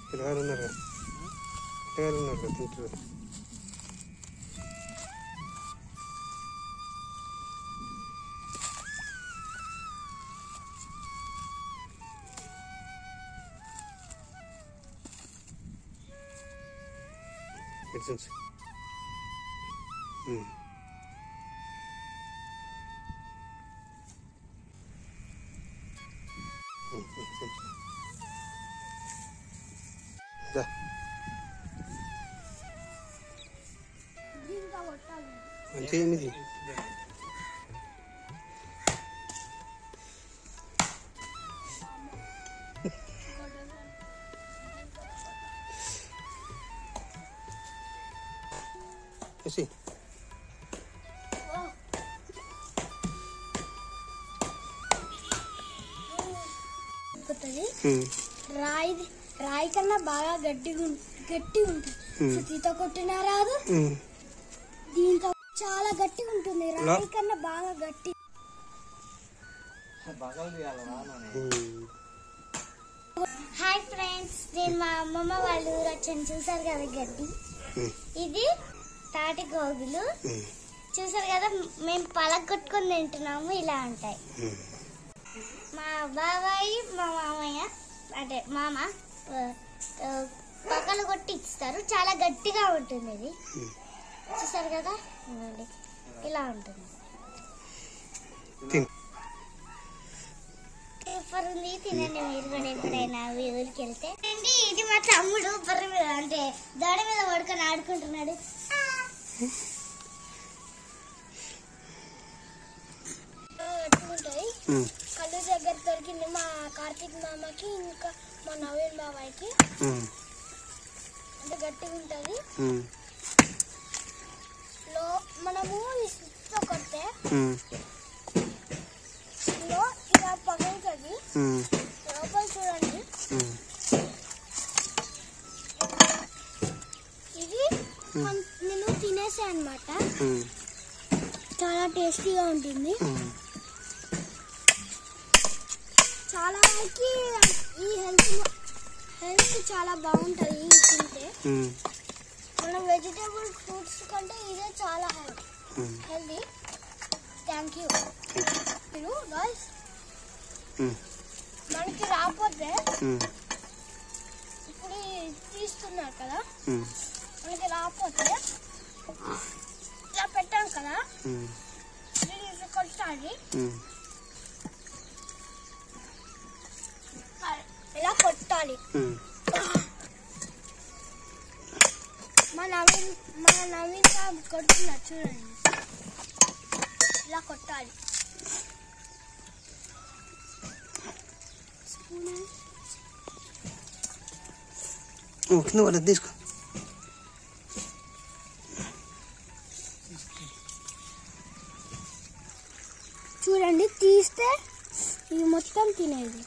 పిల్లగారు ఉన్నారు తింటారు. మెడిసిన్స్ మంచిగా ఏమిది see. రాయి కన్నా బాగా గట్టి ఉంటుంది. సుత్తితో కొట్టినా రాదు, దీంతో చాలా గట్టిగా ఉంటుంది. రాయి కన్నా బాగా గట్టి. హాయ్ ఫ్రెండ్స్, నేను మా అమ్మమ్మ వాళ్ళ ఊరు వచ్చాను. చూసారు కదా గడ్డి, ఇది తాటి గోగులు. చూసారు కదా, మేము పలగొట్టుకొని తింటున్నాము. ఇలా ఉంటాయి. మా బాబాయ్ మా మామయ్య అంటే మామ పక్కలు కొట్టి ఇస్తారు. చాలా గట్టిగా ఉంటుంది ఇది. చూసారు కదా, ఇలా ఉంటుంది. సూపర్ ఉంది, తినండి మీరు కూడా ఎప్పుడైనా ఊరికి వెళ్తే. ఇది మా తమ్ముడు బర్రె మీద అంటే దడ మీద పడుకొని ఆడుకుంటున్నాడు. ఎట్లుంటాయి కళ్ళు దగ్గర దొరికింది మా కార్తీక్ మామకి, ఇంకా మా నవీన్ బాబాయ్కి. అంటే గట్టిగా ఉంటది. మనము ఇసుతో కొడితే ఇలా పగులుతుంది. లోపల చూడండి, ఇది నేను తినేసా అన్నమాట. చాలా టేస్టీగా ఉంటుంది. చాలా వరకు ఈ హెల్త్ చాలా బాగుంటుంది తింటే. మనం వెజిటేబుల్ ఫ్రూట్స్ కంటే ఇదే చాలా హెల్తీ. Thank you. గాయ్స్, మనకి రాకపోతే ఇప్పుడు తీస్తున్నారు కదా, మనకి రాకపోతే ఇలా పెట్టాం కదా, దీన్ని కొట్టాలి. ఇలా కొట్టాలి. మా నవీన్ కొడుతున్నారు చూడండి. ఇలా కొట్టాలి. కింద వాళ్ళది తీసుకో. చూడండి, తీస్తే ఇది మొత్తం తినేది.